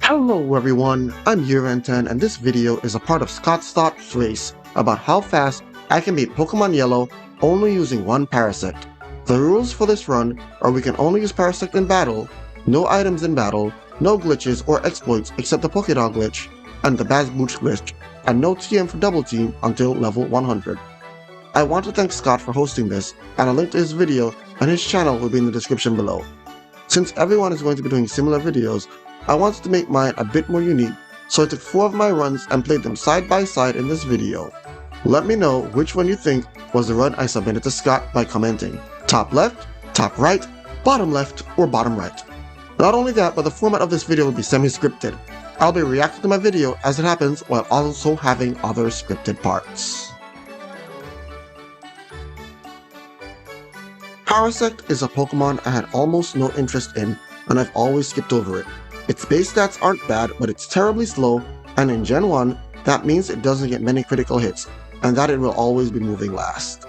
Hello everyone, I'm Uran10 and this video is a part of Scott's Thoughts race about how fast I can beat Pokemon Yellow only using one Parasect. The rules for this run are we can only use Parasect in battle, no items in battle, no glitches or exploits except the Pokédog glitch and the Baz Boots glitch, and no TM for Double Team until level 100. I want to thank Scott for hosting this, and a link to his video and his channel will be in the description below. Since everyone is going to be doing similar videos, I wanted to make mine a bit more unique, so I took 4 of my runs and played them side by side in this video. Let me know which one you think was the run I submitted to Scott by commenting top left, top right, bottom left, or bottom right. Not only that, but the format of this video will be semi-scripted. I'll be reacting to my video as it happens while also having other scripted parts. Parasect is a Pokemon I had almost no interest in, and I've always skipped over it. Its base stats aren't bad, but it's terribly slow, and in Gen 1, that means it doesn't get many critical hits, and that it will always be moving last.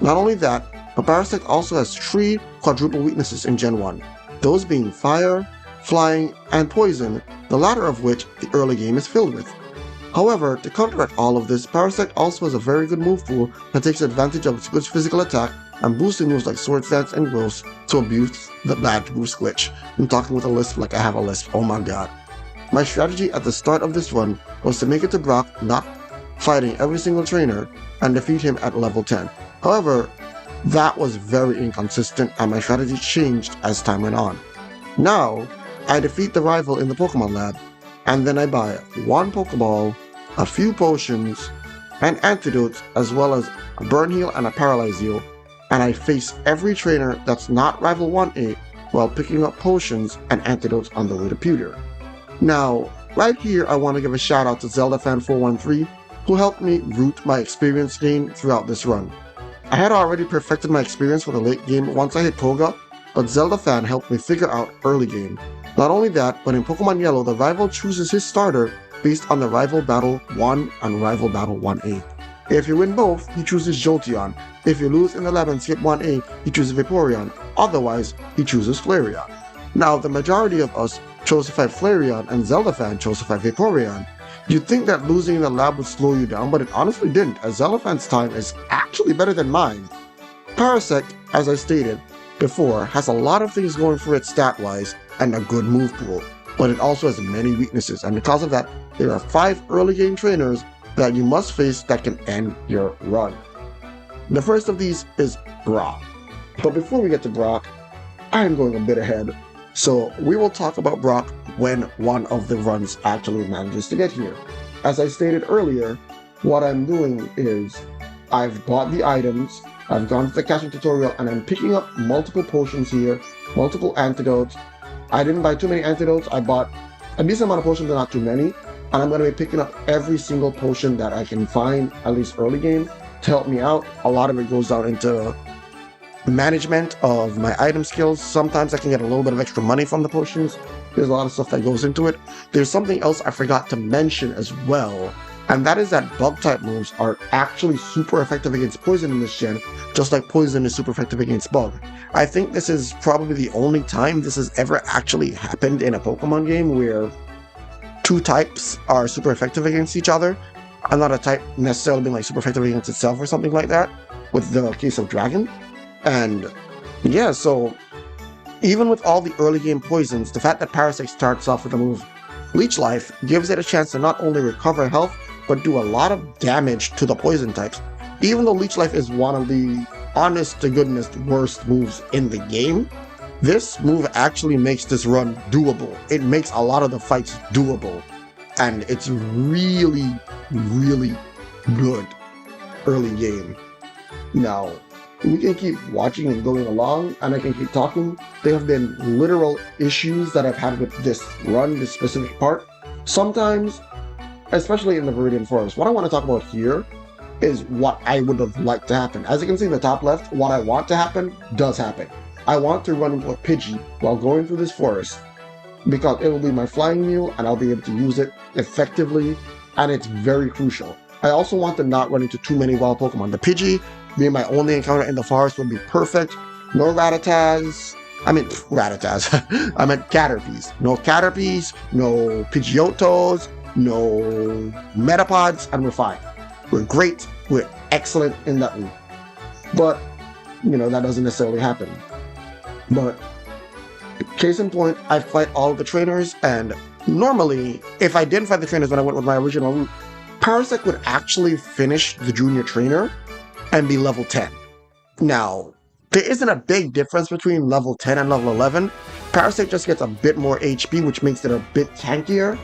Not only that, but Parasect also has 3 quadruple weaknesses in Gen 1, those being Fire, Flying, and Poison, the latter of which the early game is filled with. However, to counteract all of this, Parasect also has a very good move pool that takes advantage of its good physical attack and boosting moves like Swords Dance and Growth to abuse the bad boost glitch. I'm talking with a lisp like I have a lisp, oh my god. My strategy at the start of this run was to make it to Brock not fighting every single trainer and defeat him at level 10. However, that was very inconsistent and my strategy changed as time went on. Now, I defeat the rival in the Pokemon Lab, and then I buy 1 Pokeball, a few potions, and antidotes as well as a Burn Heal and a Paralyze Heal, and I face every trainer that's not Rival 1A while picking up potions and antidotes on the way to Pewter. Now, right here I want to give a shout out to ZeldaFan413 who helped me root my experience gain throughout this run. I had already perfected my experience for the late game once I hit Koga, but ZeldaFan helped me figure out early game. Not only that, but in Pokemon Yellow the rival chooses his starter based on the Rival Battle 1 and Rival Battle 1A. If you win both, he chooses Jolteon. If you lose in the lab and skip 1A, he chooses Vaporeon. Otherwise, he chooses Flareon. Now, the majority of us chose to fight Flareon and ZeldaFan chose to fight Vaporeon. You'd think that losing in the lab would slow you down, but it honestly didn't, as ZeldaFan's time is actually better than mine. Parasect, as I stated before, has a lot of things going for it stat-wise and a good move pool, but it also has many weaknesses, and because of that, there are 5 early game trainers that you must face that can end your run. The first of these is Brock. But before we get to Brock, I am going a bit ahead, so we will talk about Brock when one of the runs actually manages to get here. As I stated earlier, what I'm doing is I've bought the items, I've gone to the catching tutorial, and I'm picking up multiple potions here, multiple antidotes. I didn't buy too many antidotes, I bought a decent amount of potions but not too many. And I'm going to be picking up every single potion that I can find, at least early game, to help me out. A lot of it goes down into management of my item skills. Sometimes I can get a little bit of extra money from the potions. There's a lot of stuff that goes into it. There's something else I forgot to mention as well, and that is that bug-type moves are actually super effective against poison in this gen, just like poison is super effective against bug. I think this is probably the only time this has ever actually happened in a Pokemon game where 2 types are super effective against each other, and not a type necessarily being like super effective against itself or something like that, with the case of Dragon. And yeah, so even with all the early game poisons, the fact that Parasect starts off with the move Leech Life gives it a chance to not only recover health, but do a lot of damage to the poison types. Even though Leech Life is one of the honest to goodness worst moves in the game, this move actually makes this run doable. It makes a lot of the fights doable, and it's really, really good early game. Now, we can keep watching and going along, and I can keep talking. There have been literal issues that I've had with this run, this specific part. Sometimes, especially in the Viridian Forest, what I want to talk about here is what I would have liked to happen. As you can see in the top left, what I want to happen does happen. I want to run into a Pidgey while going through this forest because it will be my flying mule and I'll be able to use it effectively, and it's very crucial. I also want to not run into too many wild Pokemon. The Pidgey being my only encounter in the forest would be perfect. No Rattatas, I mean, Rattatas. I meant Caterpies. No Caterpies, no Pidgeotos, no Metapods, and we're fine. We're great. We're excellent in that way. But, that doesn't necessarily happen. But, case in point, I fight all of the trainers, and normally, if I didn't fight the trainers when I went with my original route, Parasect would actually finish the junior trainer and be level 10. Now, there isn't a big difference between level 10 and level 11. Parasect just gets a bit more HP, which makes it a bit tankier.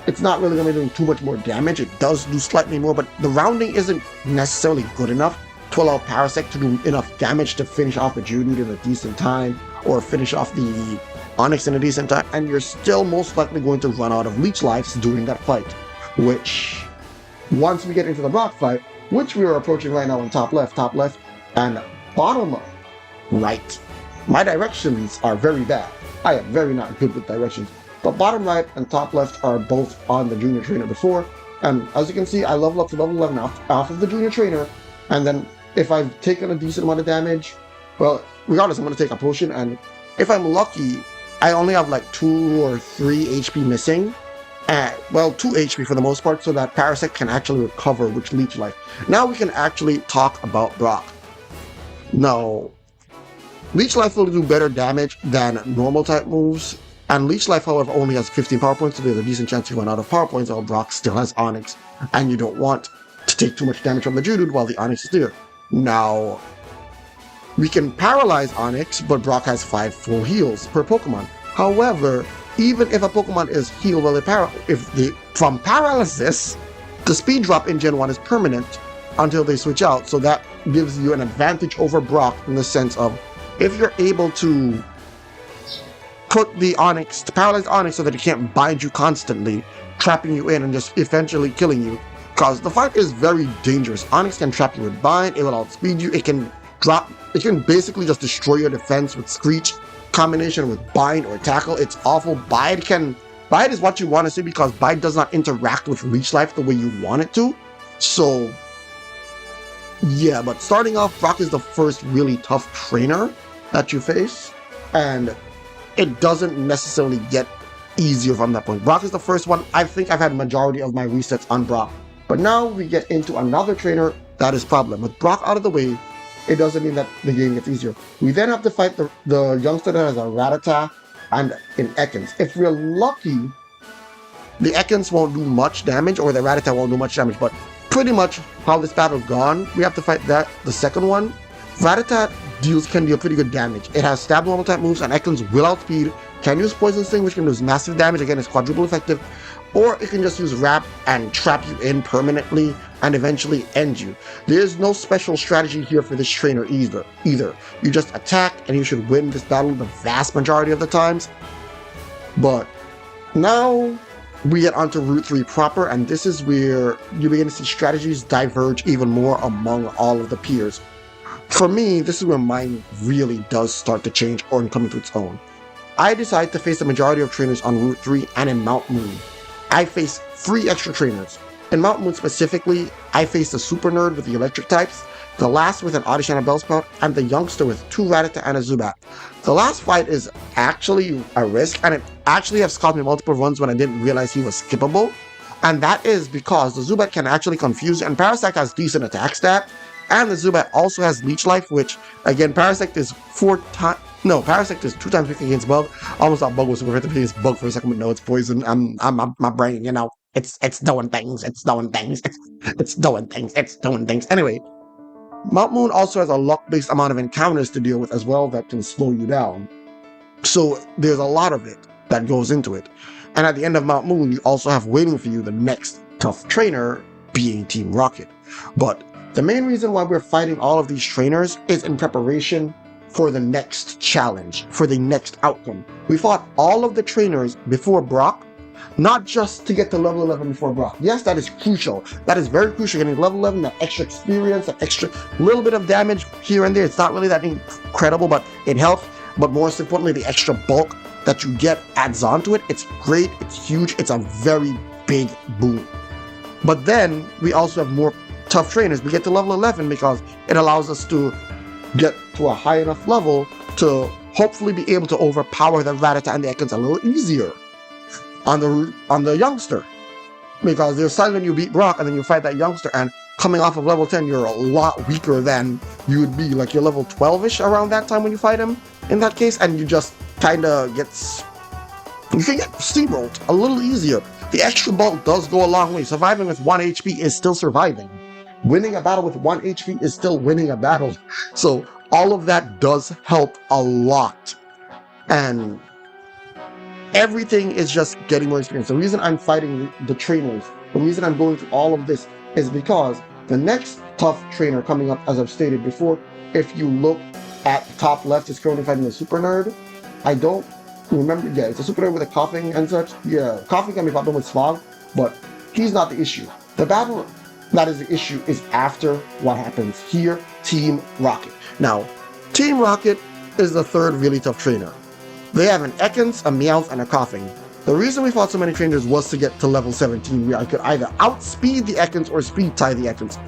It's not really going to be doing too much more damage. It does do slightly more, but the rounding isn't necessarily good enough to allow Parasect to do enough damage to finish off the Geodude in a decent time, or finish off the Onix in a decent time, and you're still most likely going to run out of Leech Lives during that fight, which, once we get into the Brock fight, which we are approaching right now on top left, and bottom right. My directions are very bad. I am very not good with directions. But bottom right and top left are both on the junior trainer before. And as you can see, I level up to level 11 off of the junior trainer. And then if I've taken a decent amount of damage, well, regardless, I'm going to take a potion. And if I'm lucky, I only have like 2 or 3 HP missing. 2 HP for the most part, so that Parasect can actually recover with Leech Life. Now we can actually talk about Brock. Now, Leech Life will do better damage than normal type moves, and Leech Life, however, only has 15 power points, so there's a decent chance you run out of power points while Brock still has Onix, and you don't want to take too much damage from the Geodude while the Onix is there. Now, we can paralyze Onix, but Brock has 5 full heals per Pokemon. However, even if a Pokemon is healed from paralysis, the speed drop in Gen 1 is permanent until they switch out, so that gives you an advantage over Brock in the sense of, if you're able to put the Onix, to paralyze Onix so that it can't bind you constantly, trapping you in and just eventually killing you, because the fight is very dangerous. Onix can trap you with Bind, it will outspeed you, it can basically just destroy your defense with Screech, combination with Bind or Tackle. It's awful. Bide is what you want to see, because Bide does not interact with Leech Life the way you want it to. So, yeah, but starting off, Brock is the first really tough trainer that you face, and it doesn't necessarily get easier from that point. Brock is the first one. I think I've had majority of my resets on Brock. But now we get into another trainer that is problem. With Brock out of the way, it doesn't mean that the game gets easier. We then have to fight the youngster that has a Rattata and an Ekans. If we're lucky, the Ekans won't do much damage, or the Rattata won't do much damage, but pretty much how this battle's gone, we have to fight the second one. Rattata can deal pretty good damage. It has stab normal type moves, and Ekans will outspeed, can use Poison Sting, which can do massive damage, again it's quadruple effective, or it can just use Wrap and trap you in permanently and eventually end you. There's no special strategy here for this trainer either. You just attack and you should win this battle the vast majority of the times. But now we get onto Route 3 proper, and this is where you begin to see strategies diverge even more among all of the peers. For me, this is where mine really does start to change or come into its own. I decide to face the majority of trainers on Route 3 and in Mount Moon. I face 3 extra trainers. In Mount Moon specifically, I face the Super Nerd with the electric types, the last with an Oddish and a Bellsprout, and the youngster with 2 Rattata and a Zubat. The last fight is actually a risk, and it actually has caused me multiple runs when I didn't realize he was skippable. And that is because the Zubat can actually confuse you, and Parasect has decent attack stat, and the Zubat also has Leech Life, which, again, Parasect is 2 times weak against Bug. Almost thought Bug was super effective against Bug for a second, but no, it's Poison. My brain, it's doing things. Anyway, Mount Moon also has a luck-based amount of encounters to deal with as well that can slow you down. So there's a lot of it that goes into it. And at the end of Mount Moon, you also have waiting for you the next tough trainer, being Team Rocket. But the main reason why we're fighting all of these trainers is in preparation for the next challenge, for the next outcome. We fought all of the trainers before Brock, not just to get to level 11 before Brock. Yes, that is crucial. That is very crucial. Getting level 11, that extra experience, that extra little bit of damage here and there. It's not really that incredible, but it helps. But most importantly, the extra bulk that you get adds on to it. It's great. It's huge. It's a very big boon. But then we also have more tough trainers. We get to level 11 because it allows us to get to a high enough level to hopefully be able to overpower the Rattata and the Ekans a little easier on the youngster. Because there's times when you beat Brock and then you fight that youngster, and coming off of level 10, you're a lot weaker than you would be. Like you're level 12-ish around that time when you fight him in that case, and you just kind of you can get steamrolled a little easier. The extra bulk does go a long way. Surviving with 1 HP is still surviving. Winning a battle with 1 HP is still winning a battle. So all of that does help a lot. And everything is just getting more experience. The reason I'm fighting the trainers, the reason I'm going through all of this is because the next tough trainer coming up, as I've stated before, if you look at the top left, is currently fighting the Super Nerd. I don't remember, yeah, it's a Super Nerd with a coughing and such. Yeah, coughing can be a problem with Smog, but he's not the issue. The battle that is the issue is after what happens here, Team Rocket. Now, Team Rocket is the third really tough trainer. They have an Ekans, a Meowth, and a Coughing. The reason we fought so many trainers was to get to level 17, where I could either outspeed the Ekans or speed tie the Ekans.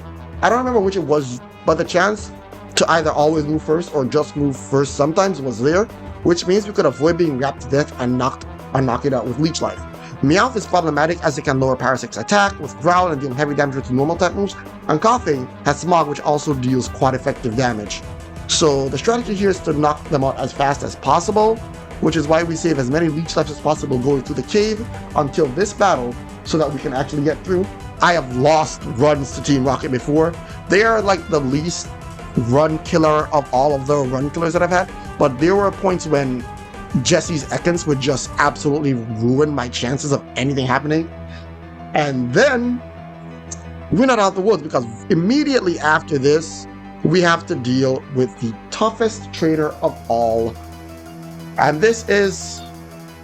I don't remember which it was, but the chance to either always move first or just move first sometimes was there, which means we could avoid being wrapped to death and knock it out with Leech Life. Meowth is problematic as it can lower Parasect's attack with Growl and deal heavy damage with normal type moves, and Coughing has Smog, which also deals quite effective damage. So the strategy here is to knock them out as fast as possible, which is why we save as many Leech Lives as possible going through the cave until this battle so that we can actually get through. I have lost runs to Team Rocket before. They are like the least run killer of all of the run killers that I've had, but there were points when Jesse's Ekans would just absolutely ruin my chances of anything happening. And then we're not out of the woods, because immediately after this, we have to deal with the toughest trainer of all. And this is,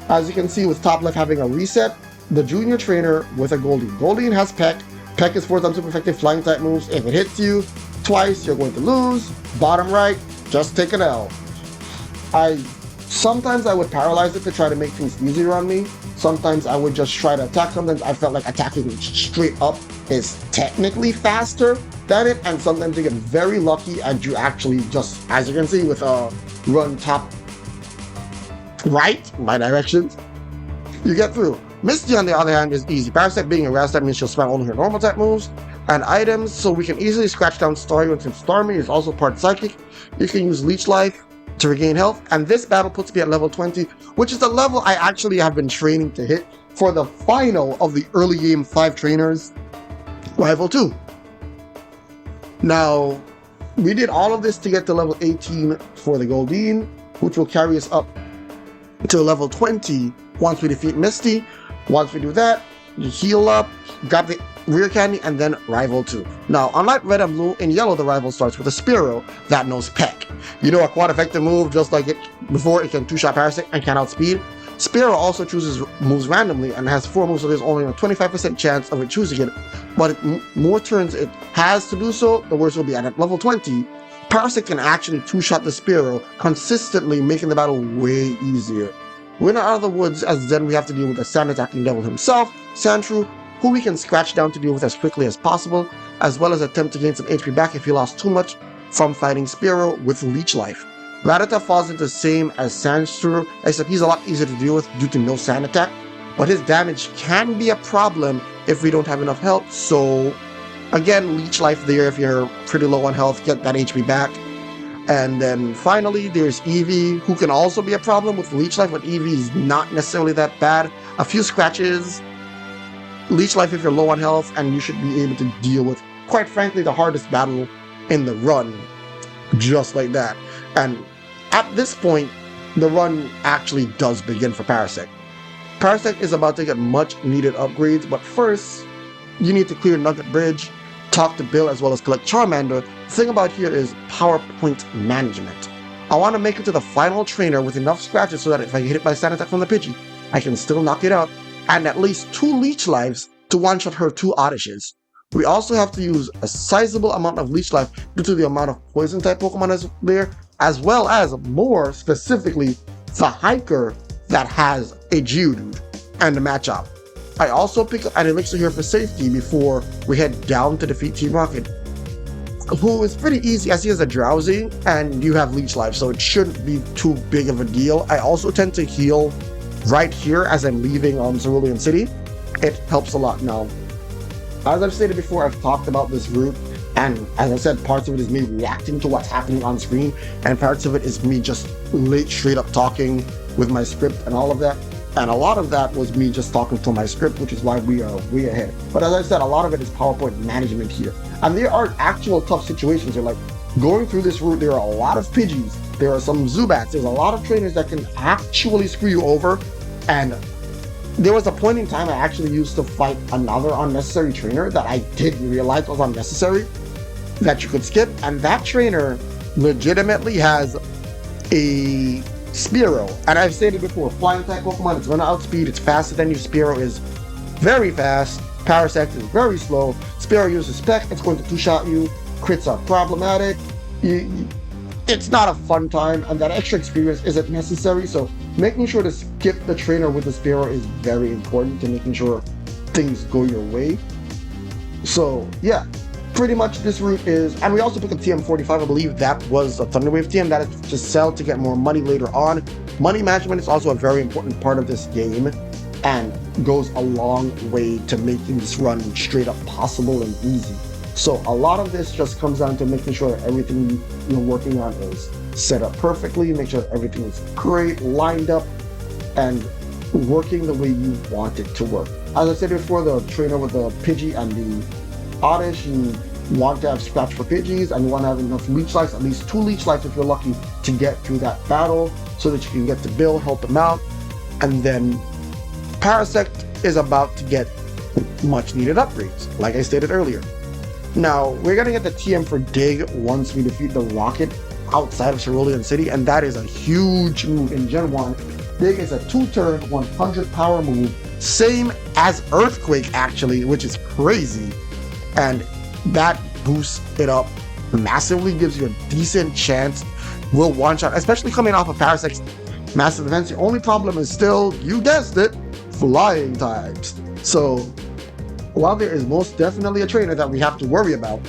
as you can see with top left having a reset, the junior trainer with a Goldeen. Goldeen has Peck. Peck is 4 times super effective flying type moves. If it hits you twice, you're going to lose. Bottom right, just take an L. Sometimes I would paralyze it to try to make things easier on me. Sometimes I would just try to attack. Sometimes I felt like attacking straight up is technically faster than it, and sometimes you get very lucky and you actually just, as you can see with a run top right, my directions, you get through. Misty, on the other hand, is easy. Parasect being a grass type means she'll spam only her normal type moves and items, so we can easily scratch down Starmie. Since Starmie is also part psychic, you can use Leech Life to regain health, and this battle puts me at level 20, which is the level I actually have been training to hit for the final of the early game 5 trainers, Rival 2. Now, we did all of this to get to level 18 for the Goldeen, which will carry us up to level 20 once we defeat Misty. Once we do that, you heal up, grab the rear candy, and then Rival 2. Now, unlike Red and Blue, in Yellow the Rival starts with a Spearow that knows Peck. You know, a quite effective move, just like it before, it can 2-shot Parasect and can outspeed. Spearow also chooses moves randomly and has 4 moves, so there's only a 25% chance of it choosing it. But more turns it has to do so, the worse it will be. And at level 20, Parasect can actually 2-shot the Spearow, consistently making the battle way easier. We're not out of the woods, as then we have to deal with the Sand attacking devil himself, Sandshrew, who we can scratch down to deal with as quickly as possible, as well as attempt to gain some HP back if he lost too much from fighting Spearow with Leech Life. Rattata falls into the same as Sandshrew, except he's a lot easier to deal with due to no Sand attack, but his damage can be a problem if we don't have enough health, so again, Leech Life there if you're pretty low on health, get that HP back. And then finally, there's Eevee, who can also be a problem with Leech Life, but Eevee is not necessarily that bad. A few scratches, Leech Life if you're low on health, and you should be able to deal with, quite frankly, the hardest battle in the run, just like that. And at this point, the run actually does begin for Parasect. Parasect is about to get much needed upgrades, but first, you need to clear Nugget Bridge, talk to Bill, as well as collect Charmander. The thing about here is PowerPoint management. I want to make it to the final trainer with enough scratches so that if I get hit by Sand attack from the Pidgey, I can still knock it out, and at least 2 Leech Lives to one-shot her 2 Oddishes. We also have to use a sizable amount of Leech Life due to the amount of Poison-type Pokemon is there, as well as, more specifically, the Hiker that has a Geodude and a Machop. I also pick up an Elixir here for safety before we head down to defeat Team Rocket. who is pretty easy as he is a drowsy and you have leech life, so it shouldn't be too big of a deal. I also tend to heal right here as I'm leaving Cerulean City. It helps a lot. Now, as I've stated before, I've talked about this route, and as I said, parts of it is me reacting to what's happening on screen, and parts of it is me just straight up talking with my script and all of that. And a lot of that was me just talking to my script, which is why we are way ahead. But as I said, a lot of it is PowerPoint management here. And there are actual tough situations. You're like, going through this route, there are a lot of Pidgeys. There are some Zubats. There's a lot of trainers that can actually screw you over. And there was a point in time I actually used to fight another unnecessary trainer that I didn't realize was unnecessary, that you could skip. And that trainer legitimately has a Spearow, and I've stated before, flying type Pokemon, it's going to outspeed, it's faster than you. Spearow is very fast, Parasect is very slow, Spearow uses Spec, it's going to two-shot you, crits are problematic, it's not a fun time, and that extra experience isn't necessary, so making sure to skip the trainer with the Spearow is very important to making sure things go your way. So yeah, pretty much this route is, and we also pick up TM45, I believe that was a Thunderwave TM, that is to sell to get more money later on. Money management is also a very important part of this game and goes a long way to making this run straight up possible and easy. So a lot of this just comes down to making sure everything you're working on is set up perfectly, make sure everything is great, lined up, and working the way you want it to work. As I said before, the trainer with the Pidgey and the Oddish, you want to have scratch for Pidgeys, and you want to have enough leech lives, at least 2 leech lives if you're lucky, to get through that battle so that you can get to Bill, help him out. And then Parasect is about to get much needed upgrades, like I stated earlier. Now, we're going to get the TM for Dig once we defeat the Rocket outside of Cerulean City, and that is a huge move in Gen 1. Dig is a 2-turn, 100 power move, same as Earthquake actually, which is crazy. And that boosts it up massively, gives you a decent chance. Will one-shot, especially coming off of Parasect's massive defense. The only problem is still, you guessed it, flying types. So while there is most definitely a trainer that we have to worry about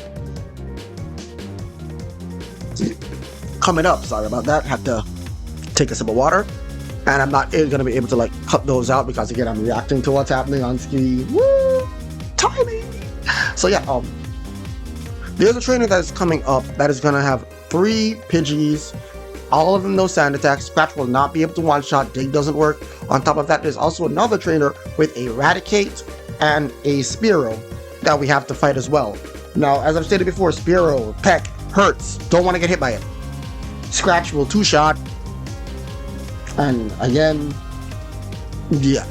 coming up, sorry about that, had to take a sip of water, and I'm not going to be able to like cut those out because again, I'm reacting to what's happening on screen. Woo! Timing! So yeah, there's a trainer that is coming up that is going to have 3 Pidgeys, all of them no sand attacks. Scratch will not be able to one-shot, Dig doesn't work. On top of that, there's also another trainer with Eradicate and a Spearow that we have to fight as well. Now, as I've stated before, Spearow, Peck, hurts, don't want to get hit by it. Scratch will 2-shot, and again, yeah.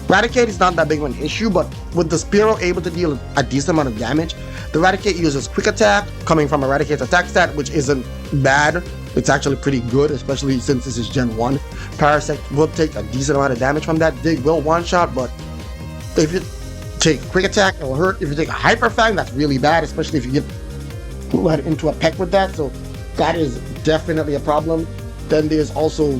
Eradicate is not that big of an issue, but with the Spearow able to deal a decent amount of damage, the Eradicate uses Quick Attack, coming from Eradicate's attack stat, which isn't bad. It's actually pretty good, especially since this is Gen 1. Parasect will take a decent amount of damage from that. Dig will one-shot, but if you take Quick Attack, it will hurt. If you take a Hyper Fang, that's really bad, especially if you get led into a Peck with that, so that is definitely a problem. Then there's also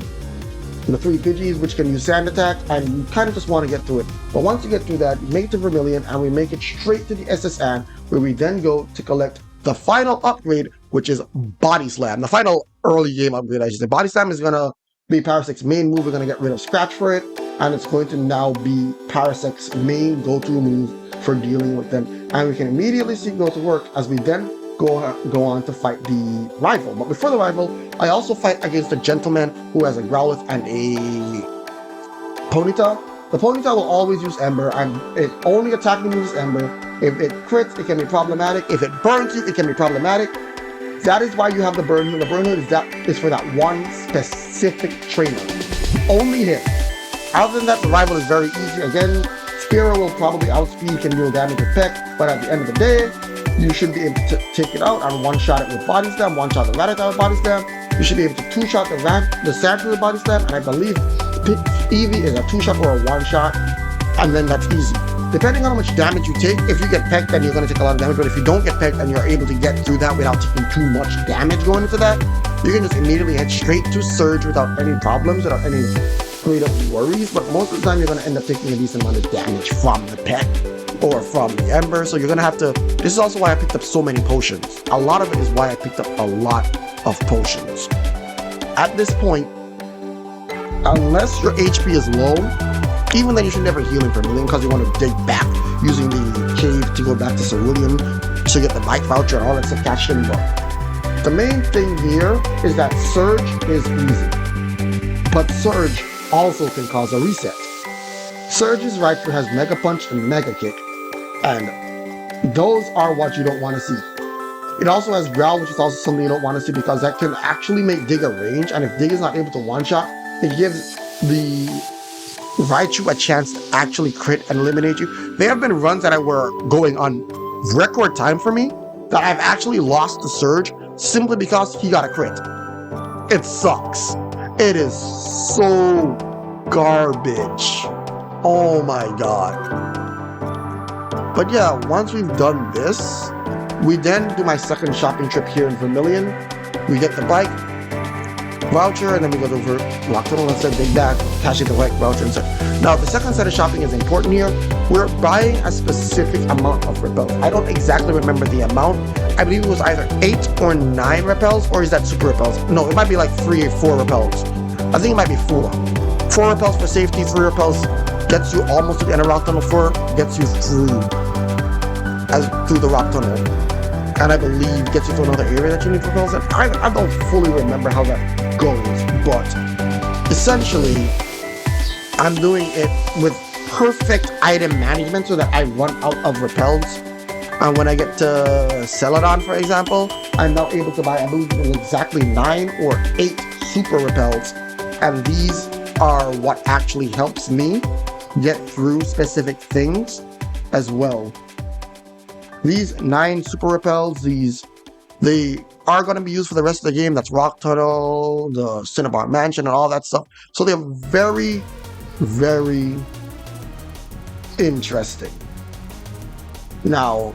the 3 Pidgeys, which can use Sand Attack, and you kind of just want to get through it. But once you get through that, you make it to Vermilion, and we make it straight to the SSN, where we then go to collect the final upgrade, which is Body Slam. The final early game upgrade, I should say. Body Slam is going to be Parasect's main move. We're going to get rid of Scratch for it, and it's going to now be Parasect's main go-to move for dealing with them. And we can immediately see go to work as we then go on to fight the rival. But before the rival, I also fight against a gentleman who has a Growlithe and a Ponyta. The Ponyta will always use Ember, and it only attacking moves Ember. If it crits, it can be problematic. If it burns you, it can be problematic. That is why you have the Burn Heal. The Burn Heal is for that one specific trainer. Only him. Other than that, the rival is very easy. Again, Spearow will probably outspeed, can deal damage with Peck, but at the end of the day, you should be able to take it out and one-shot it with Body Slam, one-shot the Rattata with Body Slam. You should be able to 2-shot the Sandshrew with Body Slam, and I believe Eevee is a 2-shot or a 1-shot, and then that's easy. Depending on how much damage you take, if you get pecked, then you're going to take a lot of damage, but if you don't get pecked and you're able to get through that without taking too much damage going into that, you can just immediately head straight to Surge without any problems, without any straight up worries, but most of the time you're going to end up taking a decent amount of damage from the peck. or from the Ember. So you're gonna have to, this is also why I picked up so many potions. A lot of it is why I picked up a lot of potions. At this point, unless your HP is low, even then you should never heal in Vermilion because you want to dig back using the cave to go back to Cerulean to get the bike voucher and all that stuff cashed in. But the main thing here is that Surge is easy, but Surge also can cause a reset. Surge's Raichu has Mega Punch and Mega Kick, and those are what you don't want to see. It also has Growl, which is also something you don't want to see because that can actually make Dig a range, and if Dig is not able to one-shot, it gives the Raichu a chance to actually crit and eliminate you. There have been runs that were going on record time for me that I've actually lost to Surge simply because he got a crit. It sucks. It is so garbage. Oh my god. But yeah, once we've done this, we then do my second shopping trip here in Vermilion. We get the bike voucher, and then we go over Rock Tunnel and send Big Bag, cash in the bike voucher and stuff. Now, the second set of shopping is important here. We're buying a specific amount of repels. I don't exactly remember the amount. I believe it was either 8 or 9 repels, or is that super repels? No, it might be like 3 or 4 repels. I think it might be 4. 4 repels for safety, 3 repels gets you almost to the end of Rock Tunnel, 4 gets you through the Rock Tunnel. And I believe gets you to another area that you need repels in. I don't fully remember how that goes, but essentially, I'm doing it with perfect item management so that I run out of repels. And when I get to Celadon, for example, I'm now able to buy, I believe it was exactly 9 or 8 super repels. And these are what actually helps me get through specific things as well. These 9 super repels, they are going to be used for the rest of the game. That's Rock Tunnel, the Cinnabar Mansion, and all that stuff. So they're very, very interesting. Now,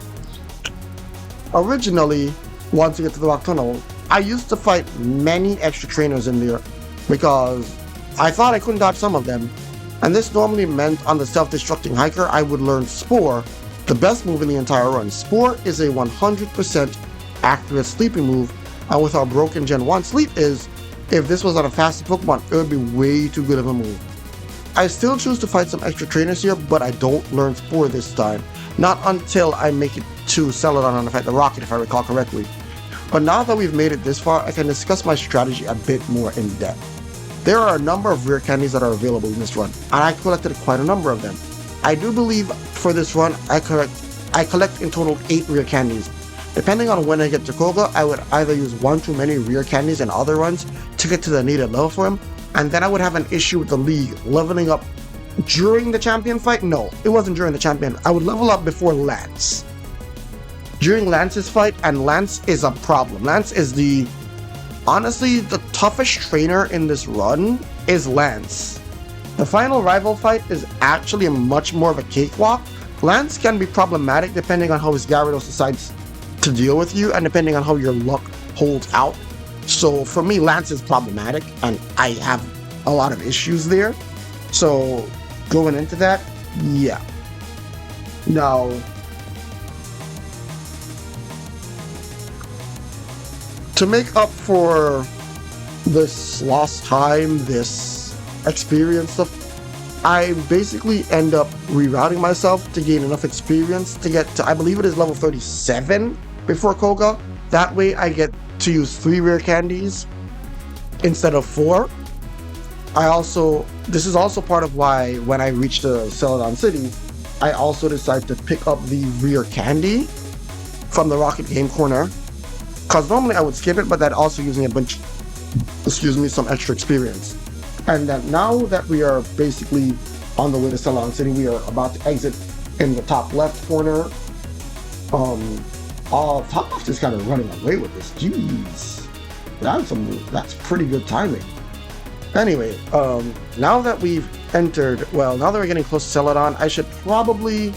originally, once you get to the Rock Tunnel, I used to fight many extra trainers in there because I thought I couldn't dodge some of them. And this normally meant on the self-destructing hiker, I would learn Spore, the best move in the entire run. Spore is a 100% accurate sleeping move, and with our broken Gen 1 sleep if this was on a faster Pokemon, it would be way too good of a move. I still choose to fight some extra trainers here, but I don't learn Spore this time. Not until I make it to Celadon and fight the Rocket, if I recall correctly. But now that we've made it this far, I can discuss my strategy a bit more in depth. There are a number of rare candies that are available in this run, and I collected quite a number of them. I do believe for this run, I collect in total 8 rare candies. Depending on when I get to Koga, I would either use one too many rare candies in other runs to get to the needed level for him, and then I would have an issue with the league leveling up during the champion fight. No, it wasn't during the champion. I would level up before Lance. During Lance's fight, and Lance is a problem. Lance is honestly, the toughest trainer in this run is Lance. The final rival fight is actually much more of a cakewalk. Lance can be problematic depending on how his Gyarados decides to deal with you and depending on how your luck holds out. So for me, Lance is problematic and I have a lot of issues there. So going into that, yeah. Now, to make up for this lost time, this experience stuff, I basically end up rerouting myself to gain enough experience to get to, I believe it is level 37 before Koga. That way I get to use 3 rare candies instead of 4. This is also part of why when I reach the Celadon City, I also decide to pick up the rare candy from the Rocket Game Corner. Because normally I would skip it, but that also gives me some extra experience. And then now that we are basically on the way to Celadon City, we are about to exit in the top left corner. Top left is kind of running away with this. Jeez, that's pretty good timing. Anyway, now that we've entered, now that we're getting close to Celadon, I should probably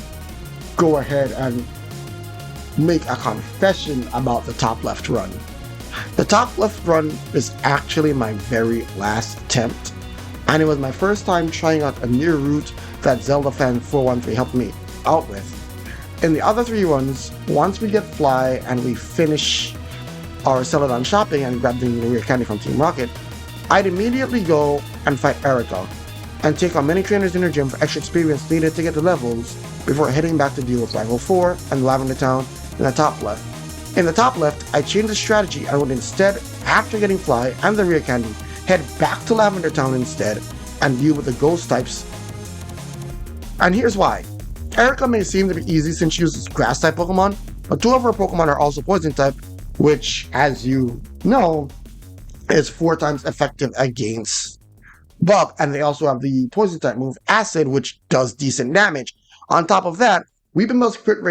go ahead and make a confession about the top left run. The top left run is actually my very last attempt, and it was my first time trying out a new route that Zelda Fan 413 helped me out with. in the other 3 runs, once we get Fly and we finish our Celadon shopping and grab the rare candy from Team Rocket, I'd immediately go and fight Erica and take on many trainers in her gym for extra experience needed to get the levels before heading back to deal with Rival 4 and Lavender Town in the top left. In the top left, I changed the strategy and would instead, after getting Fly and the rare candy, head back to Lavender Town instead and deal with the ghost types. And here's why. Erica may seem to be easy since she uses grass type Pokemon, but 2 of her Pokemon are also poison type, which, as you know, is 4 times effective against Bug, and they also have the poison type move Acid, which does decent damage. On top of that, Weepinbell's crit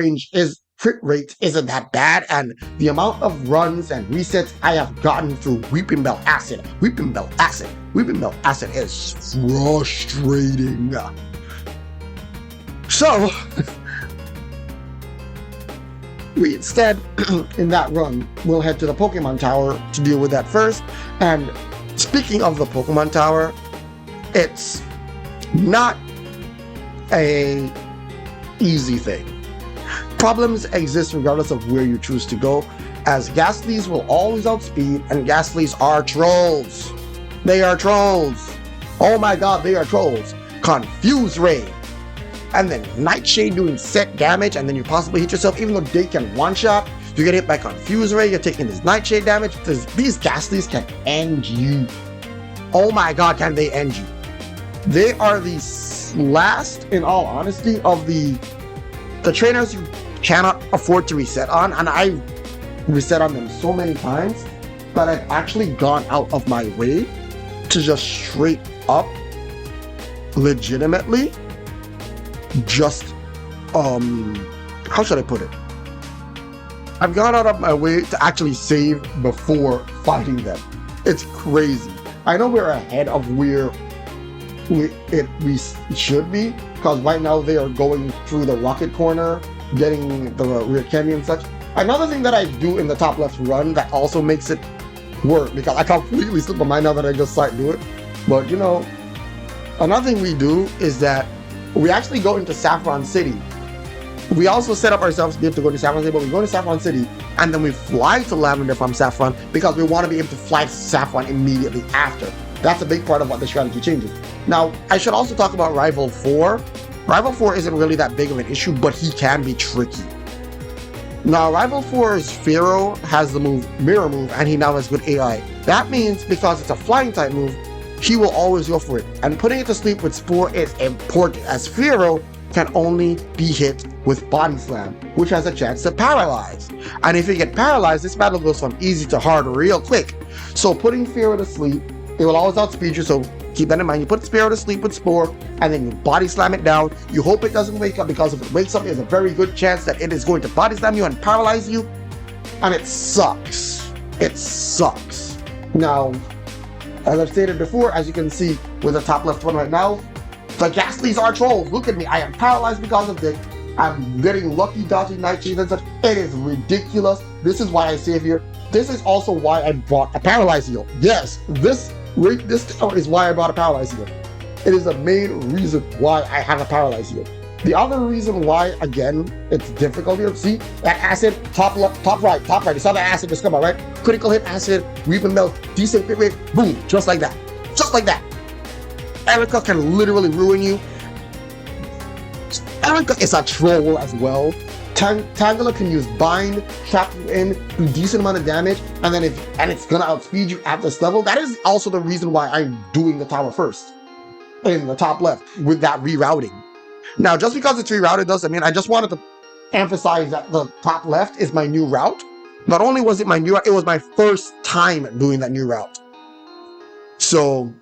rate isn't that bad, and the amount of runs and resets I have gotten through Weepinbell Acid is frustrating. So, we instead, in that run, will head to the Pokemon Tower to deal with that first. And speaking of the Pokemon Tower, it's not a easy thing. Problems exist regardless of where you choose to go, as Ghastlies will always outspeed, and Ghastlies are trolls. They are trolls. Oh my god, they are trolls. Confuse Ray. And then Nightshade doing set damage, and then you possibly hit yourself, even though they can one-shot. You get hit by Confuse Ray, you're taking this Nightshade damage. These Ghastlies can end you. Oh my god, can they end you? They are the last, in all honesty, of the trainers you cannot afford to reset on, and I reset on them so many times that I've actually gone out of my way to just straight up, legitimately, just, how should I put it? I've gone out of my way to actually save before fighting them. It's crazy. I know we're ahead of where we should be, because right now they are going through the Rocket Corner, getting the rare candy and such. Another thing that I do in the top left run that also makes it work, because I completely slipped my mind now that I just started doing it, but you know, another thing we do is that we actually go into Saffron City. We also set up ourselves to be able to go to Saffron City, but we go to Saffron City and then we fly to Lavender from Saffron because we want to be able to fly to Saffron immediately after. That's a big part of what the strategy changes. Now, I should also talk about Rival 4. Rival 4 isn't really that big of an issue, but he can be tricky. Now, Rival 4's Pharaoh has the move Mirror Move, and he now has good AI. That means because it's a flying type move, he will always go for it. And putting it to sleep with Spore is important, as Pharaoh can only be hit with Body Slam, which has a chance to paralyze. And if you get paralyzed, this battle goes from easy to hard real quick. So putting Pharaoh to sleep, it will always outspeed you, so keep that in mind. You put Pharaoh to sleep with Spore, and then you Body Slam it down. You hope it doesn't wake up, because if it wakes up, there's a very good chance that it is going to Body Slam you and paralyze you, and it sucks. It sucks. Now, as I've stated before, as you can see with the top left one right now, the Ghastlies are trolls. Look at me. I am paralyzed because of this. I'm getting lucky dodging Nightshade and such. It is ridiculous. This is why I save here. This is also why I brought a Paralyze Heal. Yes, this tower is why I brought a Paralyze Heal. It is the main reason why I have a Paralyze Heal. The other reason why, again, it's difficult here. See, that Acid, top left, top right. You saw that Acid just come out, right? Critical hit Acid, Weepinbell, decent crit rate, boom, just like that. Just like that. Erica can literally ruin you. Erica is a troll as well. Tangela can use Bind, trap you in, do decent amount of damage, and then it's gonna outspeed you at this level. That is also the reason why I'm doing the tower first in the top left with that rerouting. Now, just because it's rerouted doesn't mean, I just wanted to emphasize that the top left is my new route. Not only was it my new route, it was my first time doing that new route. So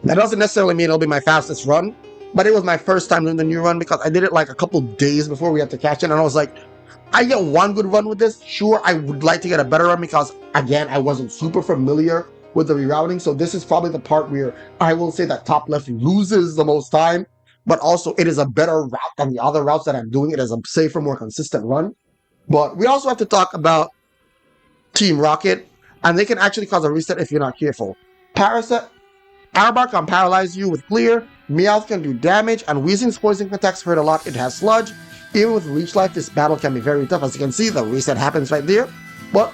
that doesn't necessarily mean it'll be my fastest run, but it was my first time doing the new run because I did it like a couple days before we had to catch it, and I was like, I get one good run with this. Sure, I would like to get a better run because, again, I wasn't super familiar with the rerouting, so this is probably the part where I will say that top left loses the most time, but also it is a better route than the other routes that I'm doing. It is a safer, more consistent run. But we also have to talk about Team Rocket, and they can actually cause a reset if you're not careful. Parasect, Arbok can paralyze you with Clear, Meowth can do damage, and Weezing's poison attacks hurt a lot. It has Sludge. even with Leech Life, this battle can be very tough. As you can see, the reset happens right there. But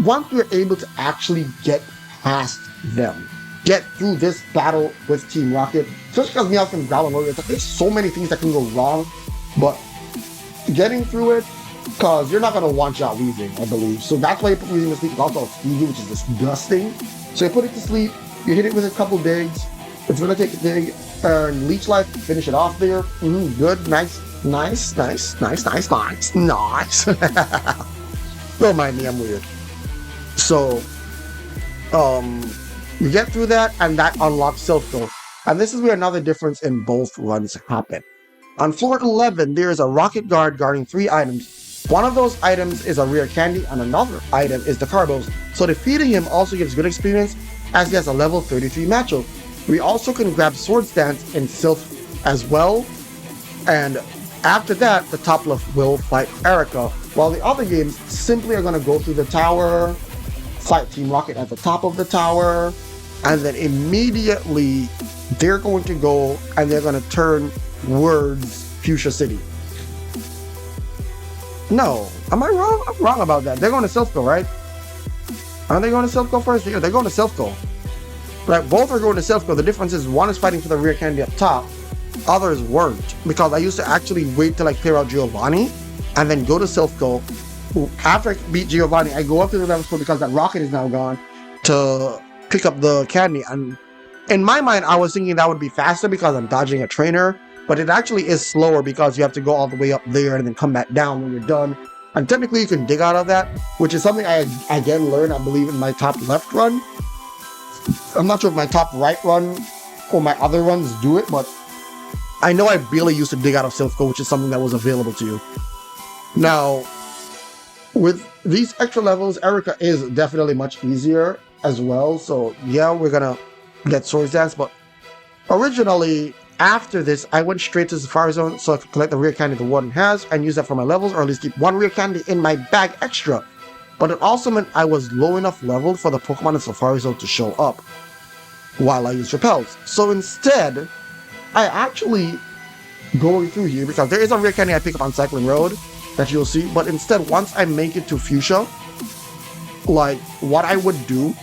once we're able to actually get past them, get through this battle with Team Rocket, especially because Meowth can growl and Warrior, there's so many things that can go wrong, but getting through it, because you're not going to one-shot Weezing, I believe. So that's why you put Weezing to sleep. It's also a Squeezy, which is disgusting. So you put it to sleep, you hit it with a couple digs, it's going to take a dig, and Leech Life, finish it off there. Good, nice. Don't mind me, I'm weird. So, you get through that, and that unlocks Silph Go. And this is where another difference in both runs happen. On floor 11, there is a Rocket Guard guarding 3 items. One of those items is a rare candy, and another item is the Carbos. So defeating him also gives good experience, as he has a level 33 matchup. We also can grab Sword Dance in Silph as well, and after that, the top left will fight Erica, while the other games simply are going to go through the tower, fight Team Rocket at the top of the tower, and then immediately they're going to go and they're going to turn towards Fuchsia City. No, am I wrong? I'm wrong about that. They're going to Silph Go, right? Aren't they going to Silph Go first? Yeah, they're going to Silph Go. Right, both are going to Silph Go. The difference is one is fighting for the rare candy up top, others weren't, because I used to actually wait till I clear out Giovanni and then go to Silph Go. After I beat Giovanni, I go up to the level 4 because that rocket is now gone to pick up the candy. And in my mind, I was thinking that would be faster because I'm dodging a trainer, but it actually is slower because you have to go all the way up there and then come back down when you're done. And technically you can dig out of that, which is something I again learned, I believe, in my top left run. I'm not sure if my top right run or my other runs do it, but I know I barely used to dig out of Silph Go, which is something that was available to you. Now, with these extra levels, Erica is definitely much easier as well. So yeah, we're gonna get Sword Dance, but originally, after this, I went straight to Safari Zone so I could collect the rare candy the warden has and use that for my levels, or at least keep one rare candy in my bag extra. But it also meant I was low enough leveled for the Pokemon in Safari Zone to show up while I use Repels. So instead, I actually going through here, because there is a rare candy I pick up on Cycling Road that you'll see, but instead, once I make it to Fuchsia, like, what I would do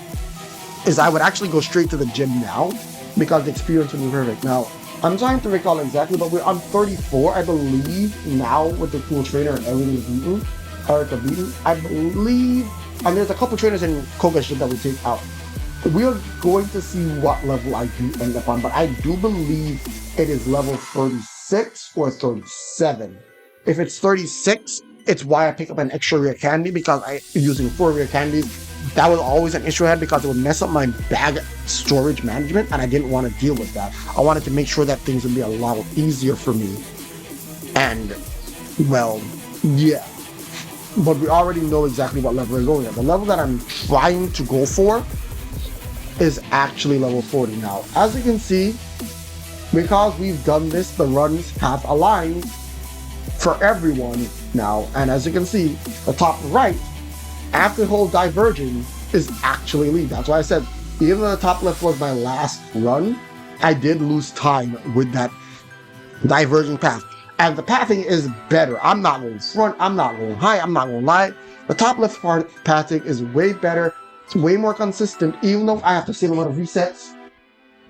is I would actually go straight to the gym now, because the experience would be perfect. Now, I'm trying to recall exactly, but we're on 34, I believe, now with the cool trainer and everything is beaten. Erica beaten, I believe, and there's a couple trainers in Kogashi that we take out. We're going to see what level I do end up on, but I do believe it is level 36 or 37. If it's 36, it's why I pick up an extra rare candy, because using 4 rare candies, that was always an issue I had because it would mess up my bag storage management, and I didn't want to deal with that. I wanted to make sure that things would be a lot easier for me. And, well, yeah. But we already know exactly what level we're going at. The level that I'm trying to go for is actually level 40 now. As you can see, because we've done this, the runs have aligned for everyone now. And as you can see, the top right, after the whole diverging, is actually lead. That's why I said, even though the top left was my last run, I did lose time with that diverging path. And the pathing is better. I'm not going front, I'm not going high, I'm not going to lie. The top left part pathing is way better. It's way more consistent, even though I have to save a lot of resets.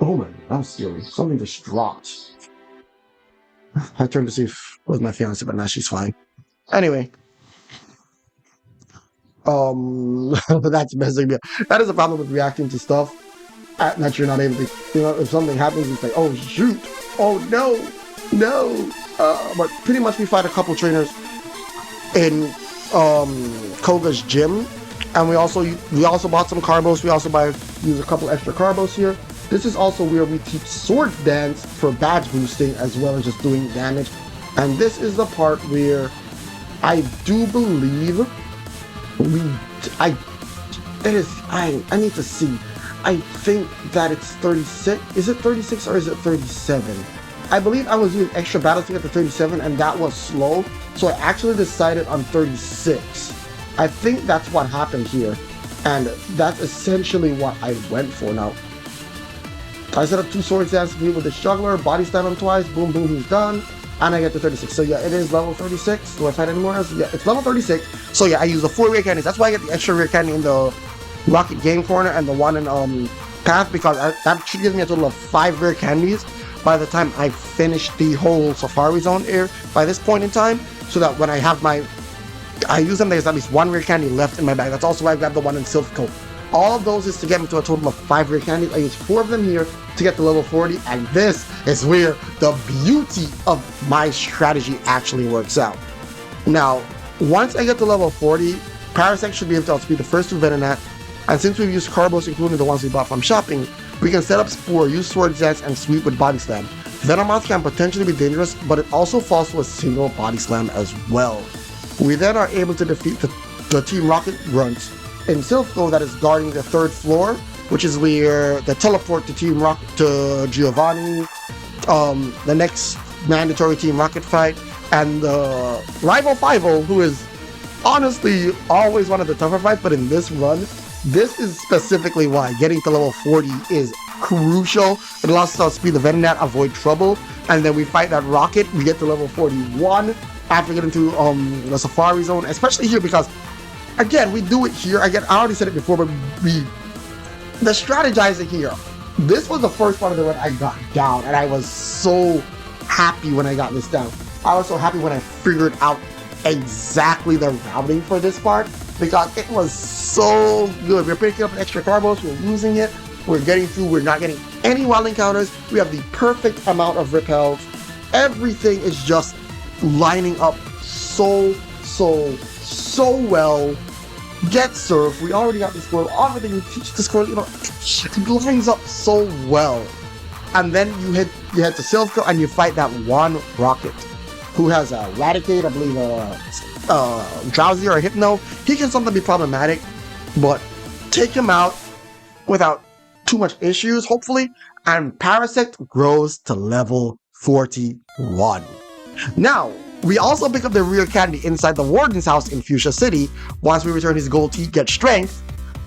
Oh man, that was scary. Something just dropped. I turned to see if it was my fiance, but now she's fine. Anyway. That's messing me up. That is a problem with reacting to stuff that you're not able to, you know, if something happens, it's like, oh shoot, oh no. But pretty much we fight a couple trainers in Koga's gym, and we also bought some Carbos. We also use a couple extra Carbos here. This is also where we teach Sword Dance for badge boosting as well as just doing damage. And this is the part where I do believe I need to see. I think that it's 36. Is it 36 or is it 37? I believe I was using extra battles to get to 37, and that was slow. So I actually decided on 36. I think that's what happened here. And that's essentially what I went for now. I set up 2 Sword Dance with this juggler, body slam him twice, boom, boom, he's done. and I get to 36. So yeah, it is level 36. Do I find any more? Yeah, it's level 36. So yeah, I use the 4 rare candies. That's why I get the extra rare candy in the Rocket Game Corner and the one in Path, because that should give me a total of 5 rare candies by the time I finish the whole Safari Zone here by this point in time, so that when I have I use them, there's at least 1 rare candy left in my bag. That's also why I grabbed the one in Silph Co. All of those is to get me to a total of 5 rare candies. I use 4 of them here to get to level 40, and this is where the beauty of my strategy actually works out. Now, once I get to level 40, Parasect should be able to outspeed the first 2 Venonat, and since we've used Carbos, including the ones we bought from shopping, we can set up Spore, use Sword Dance, and sweep with Body Slam. Venomoth can potentially be dangerous, but it also falls to a single Body Slam as well. We then are able to defeat the Team Rocket grunts in Silph Co that is guarding the 3rd floor, which is where the teleport to Team Rocket to Giovanni, the next mandatory Team Rocket fight, and the Rival 5-0, who is honestly always one of the tougher fights, but in this run, this is specifically why getting to level 40 is crucial. It allows us to outspeed the Venonat, avoid trouble, and then we fight that Rocket. We get to level 41 after getting to the Safari Zone, especially here because, again, we do it here. Again, I already said it before, but the strategizing here. This was the first part of the run I got down, and I was so happy when I got this down. I was so happy when I figured out exactly the routing for this part, because it was so good. We're picking up an extra Carbos, we're using it, we're getting through, we're not getting any wild encounters, we have the perfect amount of repels. Everything is just lining up so well. Get Surf, we already got the squirrel, everything we teach the squirrel, it lines up so well. And then you head to Silph Co and you fight that one Rocket who has a Eradicate, I believe Drowsy or a Hypno. He can sometimes be problematic, but take him out without too much issues, hopefully, and Parasect grows to level 41. Now, we also pick up the rare candy inside the Warden's house in Fuchsia City. Once we return his gold teeth, get strength,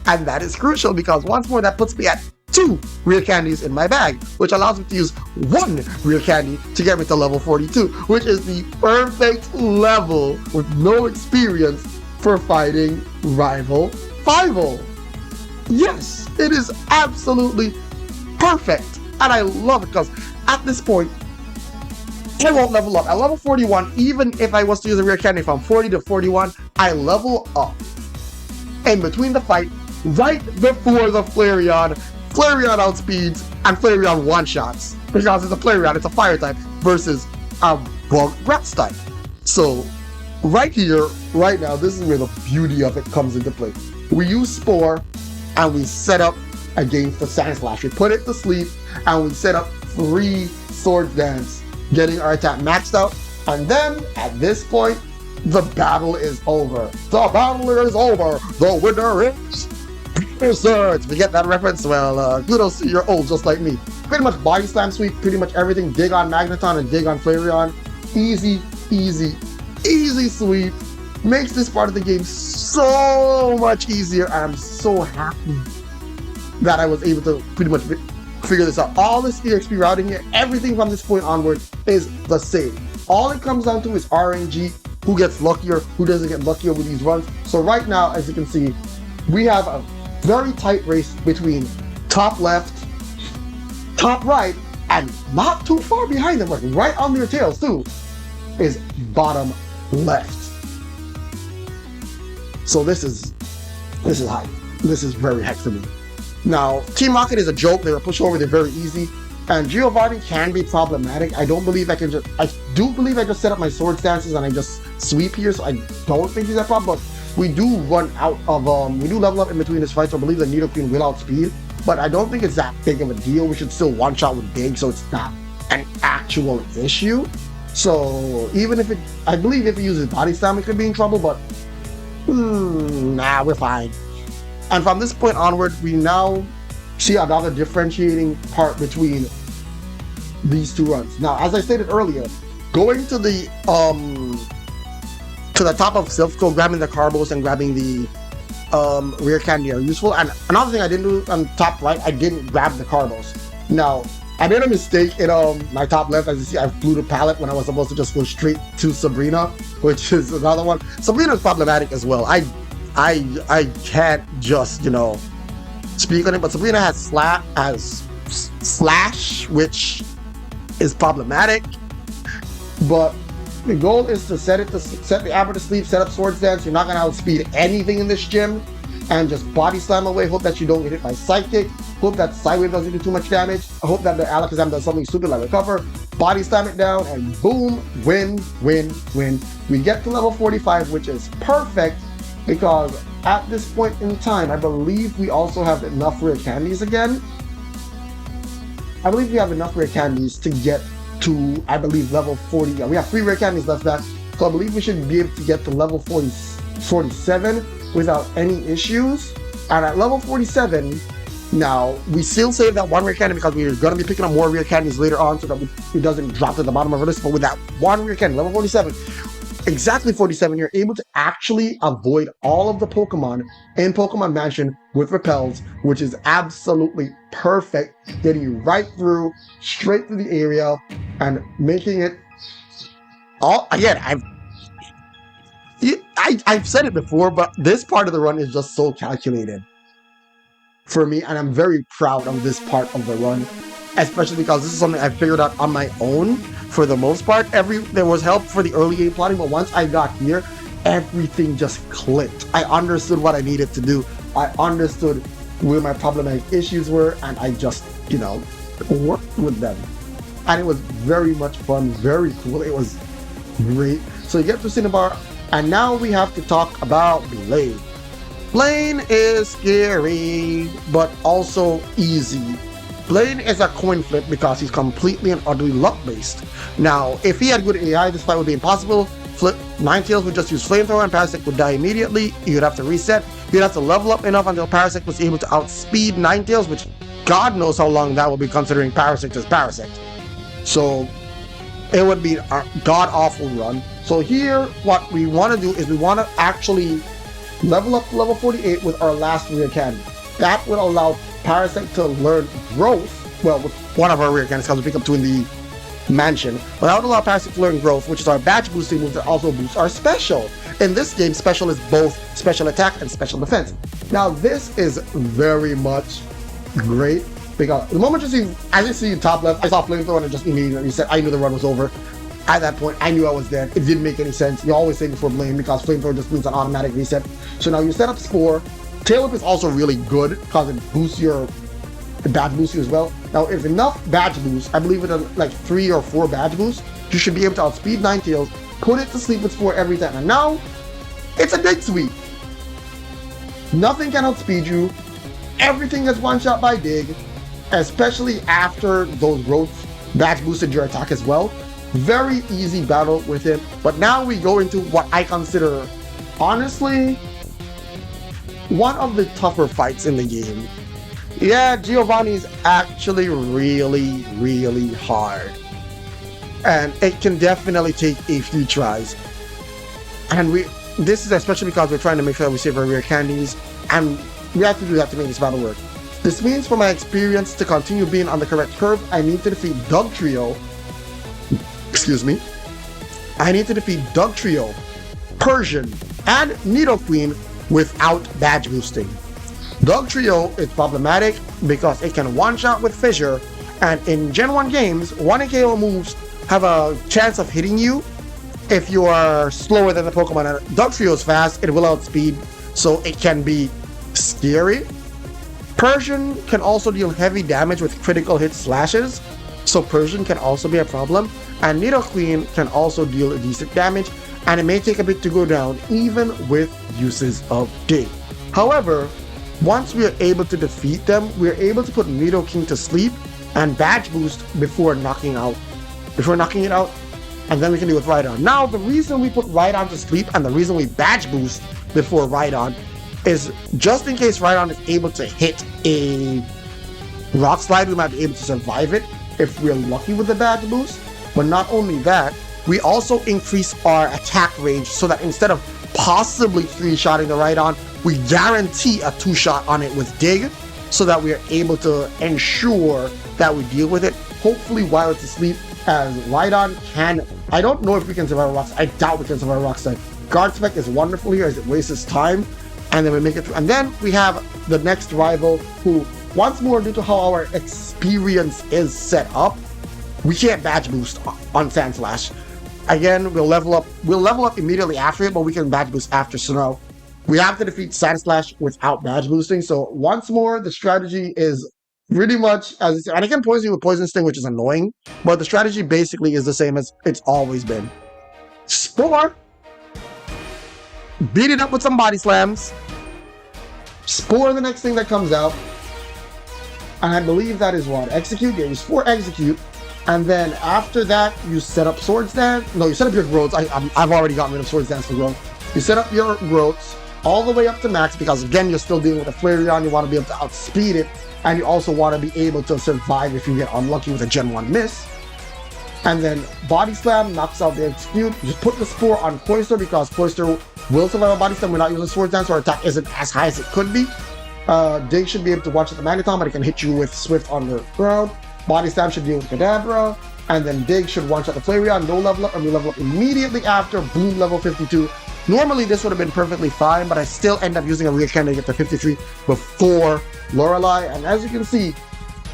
and that is crucial because once more that puts me at 2 rare candies in my bag, which allows me to use 1 rare candy to get me to level 42, which is the perfect level with no experience for fighting Rival 5-0. Yes, it is absolutely perfect, and I love it because at this point, I won't level up. At level 41, even if I was to use a rare candy from 40 to 41, I level up. In between the fight, right before the Flareon outspeeds and Flareon one-shots. Because it's a Flareon, it's a fire type, versus a bug grass type. So, right here, right now, this is where the beauty of it comes into play. We use Spore, and we set up against the Sand Slash. We put it to sleep, and we set up 3 Sword Dance, getting our attack maxed out, and then, at this point, the battle is over. The battle is over! The winner is Parasect! If you get that reference, well, kudos to you're old just like me. Pretty much body slam sweep, pretty much everything. Dig on Magneton and dig on Flareon. Easy sweep. Makes this part of the game so much easier, and I'm so happy that I was able to pretty much figure this out. All this EXP routing here, everything from this point onward is the same. All it comes down to is RNG, who gets luckier, who doesn't get luckier with these runs. So right now, as you can see, we have a very tight race between top left, top right, and not too far behind them, like right on their tails too, is bottom left. So this is hype. This is very hype for me. Now, Team Rocket is a joke. They were pushed over. They're very easy. And Giovanni can be problematic. I do believe I just set up my sword stances and I just sweep here, so I don't think he's that problem. But we do run out of, we do level up in between this fight, so I believe the Nidoqueen will outspeed. But I don't think it's that big of a deal. We should still one-shot with Big, so it's not an actual issue. So even if I believe if he uses Body Slam, it could be in trouble, but nah, we're fine. And from this point onward, we now see another differentiating part between these 2 runs. Now, as I stated earlier, going to the top of Silph Co, grabbing the Carbos and grabbing the rare candy are useful. And another thing I didn't do on top right, I didn't grab the Carbos. Now, I made a mistake in my top left. As you see, I flew the palette when I was supposed to just go straight to Sabrina, which is another one. Sabrina's problematic as well. I can't just, speak on it, but Sabrina has slash, which is problematic. But the goal is to set the Amber to sleep, set up Swords Dance. You're not gonna outspeed anything in this gym, and just body slam away. Hope that you don't get hit by Psychic. Hope that Sidewave doesn't do too much damage. I hope that the Alakazam does something stupid like recover, body slam it down, and boom, win. We get to level 45, which is perfect because at this point in time, I believe we also have enough rare candies again. I believe we have enough rare candies to get to, I believe, level 40. Yeah, we have 3 rare candies left back, so I believe we should be able to get to level 47 without any issues. And at level 47, now we still save that 1 rare candy because we're going to be picking up more rare candies later on so that it doesn't drop to the bottom of our list. But with that 1 rare candy, level 47, exactly 47, you're able to actually avoid all of the Pokemon in Pokemon Mansion with repels, which is absolutely perfect, getting you right through, straight through the area, and making it all, again, I've said it before, but this part of the run is just so calculated for me, and I'm very proud of this part of the run, especially because this is something I figured out on my own for the most part. There was help for the early game plotting, but once I got here, everything just clicked. I understood what I needed to do. I understood where my problematic issues were, and I just, worked with them. And it was very much fun, very cool. It was great. So you get to Cinnabar, and now we have to talk about Blaine. Blaine is scary, but also easy. Blaine is a coin flip because he's completely and utterly luck-based. Now, if he had good AI, this fight would be impossible. Ninetales would just use Flamethrower and Parasect would die immediately. You'd have to reset. You'd have to level up enough until Parasect was able to outspeed Ninetales, which God knows how long that will be considering Parasect is Parasect. So it would be a god-awful run. So here, what we want to do is we want to actually level up to level 48 with our last rare candy. That would allow Parasect to learn Growth, well, with one of our rare candies, because we pick up 2 in the mansion, but that would allow Parasect to learn Growth, which is our badge boosting move that also boosts our special. In this game, special is both special attack and special defense. Now, this is very much great, because the moment as you see top left, I saw Flamethrower and I just immediately said I knew the run was over. At that point, I knew I was dead. It didn't make any sense. You always say before Blaine because Flamethrower just means an automatic reset. So now you set up Spore. Tail Whip is also really good because it boosts the badge boosts you as well. Now, if enough badge boosts, I believe it is like 3 or 4 badge boosts, you should be able to outspeed Ninetales, put it to sleep with Spore every time. And now, it's a Dig Sweep. Nothing can outspeed you. Everything is one shot by Dig, especially after those growth badge boosted your attack as well. Very easy battle with him. But now we go into what I consider, honestly, one of the tougher fights in the game. Yeah, Giovanni's actually really, really hard. And it can definitely take a few tries. And this is especially because we're trying to make sure that we save our rare candies, and we have to do that to make this battle work. This means for my experience to continue being on the correct curve, I need to defeat Dugtrio. Excuse me. I need to defeat Dugtrio, Persian, and Nidoqueen without badge boosting. Dugtrio is problematic because it can one-shot with Fissure, and in Gen 1 games, 1 KO moves have a chance of hitting you if you are slower than the Pokemon. And Dugtrio is fast, it will outspeed, so it can be scary. Persian can also deal heavy damage with critical hit slashes, so Persian can also be a problem. And Nidoqueen can also deal decent damage, and it may take a bit to go down even with uses of Dig. However, once we are able to defeat them, we are able to put Nidoking to sleep and badge boost before knocking it out, and then we can deal with Rhydon. Now, the reason we put Rhydon to sleep and the reason we badge boost before Rhydon is just in case Rhydon is able to hit a Rock Slide, we might be able to survive it if we're lucky with the badge boost. But not only that, we also increase our attack range so that instead of possibly 3-shotting the Rhydon, we guarantee a 2-shot on it with Dig, so that we are able to ensure that we deal with it hopefully while it's asleep, as Rhydon can. I don't know if we can survive a rock. I doubt we can survive a rock slide. Guard Spec is wonderful here as it wastes time, and then we make it through. And then we have the next rival who, once more, due to how our experience is set up, we can't badge boost on Sandslash. Again, we'll level up. We'll level up immediately after it, but we can badge boost after. So now we have to defeat Sandslash without badge boosting. So once more, the strategy is pretty much as, and I can poison you with Poison Sting, which is annoying, but the strategy basically is the same as it's always been. Spore, beat it up with some body slams. Spore the next thing that comes out, and I believe that is what? Execute? Yeah, you Spore Execute, and then after that you set up Swords Dance. No, you set up your growths. I've already gotten rid of Swords Dance for growth. You set up your growths all the way up to max because again you're still dealing with a Flareon. You want to be able to outspeed it, and you also want to be able to survive if you get unlucky with a Gen 1 miss. And then Body Slam knocks out the Execute. Just put the Spore on Cloyster because Cloyster will survive a Body Slam. We're not using Swords Dance, so our attack isn't as high as it could be. Dig should be able to watch the Magneton, but it can hit you with Swift on the ground. Body Slam should deal with Kadabra, and then Dig should one-shot the Flareon, no level up, and we level up immediately after Bloom level 52. Normally this would have been perfectly fine, but I still end up using a Rare Candy to get to 53 before Lorelei, and as you can see,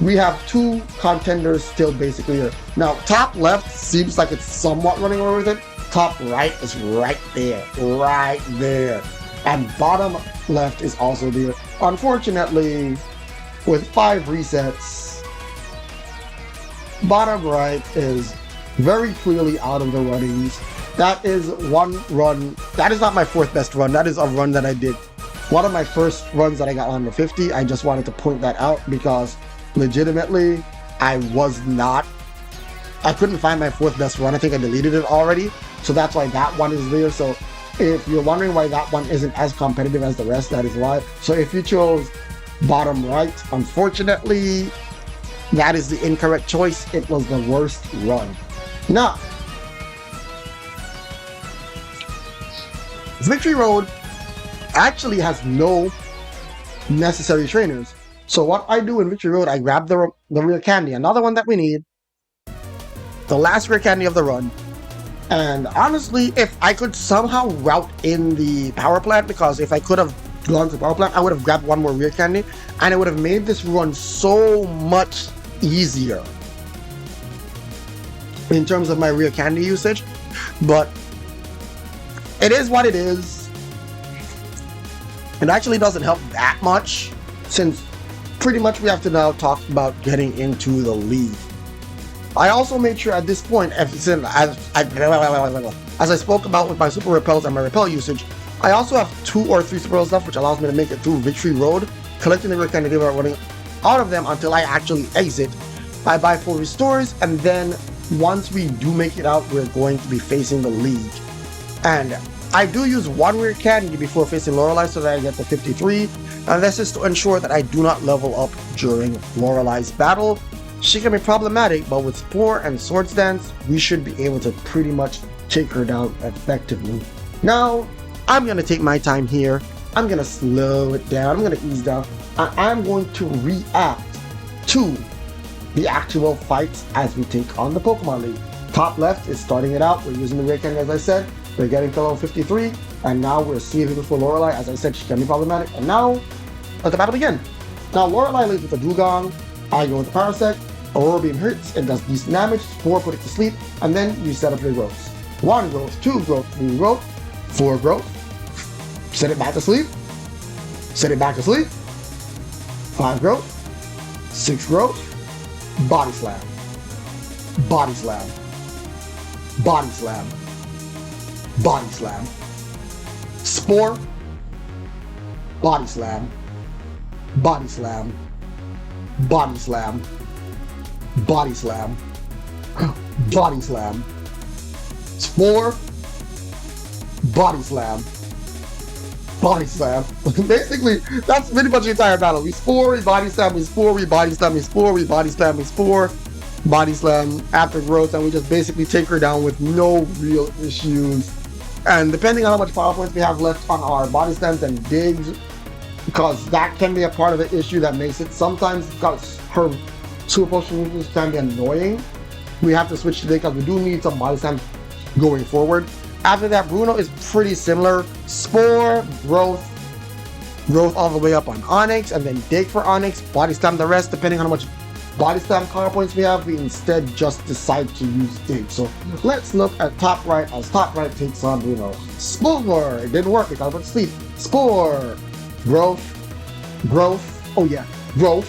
we have two contenders still basically here. Now, top left seems like it's somewhat running away with it. Top right is right there. And bottom left is also there. Unfortunately, with 5 resets, bottom right is very clearly out of the runnings. That is one run. That is not my 4th best run. That is a run that I did. One of my first runs that I got on the 50. I just wanted to point that out because legitimately, I couldn't find my 4th best run. I think I deleted it already. So that's why that one is there. So if you're wondering why that one isn't as competitive as the rest, that is why. So if you chose bottom right, unfortunately, that is the incorrect choice. It was the worst run. Now, Victory Road actually has no necessary trainers. So what I do in Victory Road, I grab the Rare Candy, another one that we need, the last Rare Candy of the run, and honestly, if I could somehow route in the Power Plant, because if I could have gone to Power Plant, I would have grabbed one more Rare Candy, and it would have made this run so much easier in terms of my Rare Candy usage, but it is what it is. It actually doesn't help that much, since pretty much we have to now talk about getting into the league. I also made sure at this point, as I spoke about with my Super Repels and my Repel usage, I also have 2 or 3 Super Repels left, which allows me to make it through Victory Road, collecting the Rare Candy without running out of them until I actually exit. I buy 4 restores, and then once we do make it out, we're going to be facing the league. And I do use 1 Rare Candy before facing Lorelei so that I get to 53, and this is to ensure that I do not level up during Lorelei's battle. She can be problematic, but with Spore and Swords Dance, we should be able to pretty much take her down effectively. Now, I'm going to take my time here. I'm going to slow it down. I'm going to ease down. I'm going to react to the actual fights as we take on the Pokemon League. Top left is starting it out. We're using the Rare Candy, as I said. We're getting to level 53, and now we're seeing before Lorelei. As I said, she can be problematic. And now, let the battle begin. Now, Lorelei leads with the Dugong. I go with the Parasect. Aurora Beam hits and does decent damage. Spore, put it to sleep, and then you set up your growths. 1 growth, 2 growth, 3 growth, 4 growth. Set it back to sleep. Set it back to sleep. 5 growth. 6 growth. Body Slam. Body Slam. Body Slam. Body Slam. Spore. Body Slam. Body Slam. Body Slam. Body Slam. Body Slam. Spore. Body Slam. Body Slam. Basically, that's pretty much the entire battle. We Spore, we Body Slam, we Spore, we Body Slam, we Spore, we Body Slam, we Spore. Body Slam after growth, and we just basically take her down with no real issues. And depending on how much power points we have left on our Body Slams and Digs, because that can be a part of the issue that makes it sometimes, because her super potion moves can be annoying. We have to switch today because we do need some body slam going forward. After that, Bruno is pretty similar. Spore, growth all the way up on Onyx, and then dig for Onyx, body slam the rest, depending on how much body slam power points we have, we instead just decide to use dig. So let's look at top right as top right takes on Bruno. Spore, it didn't work because I went to sleep. Spore, growth, oh yeah, growth,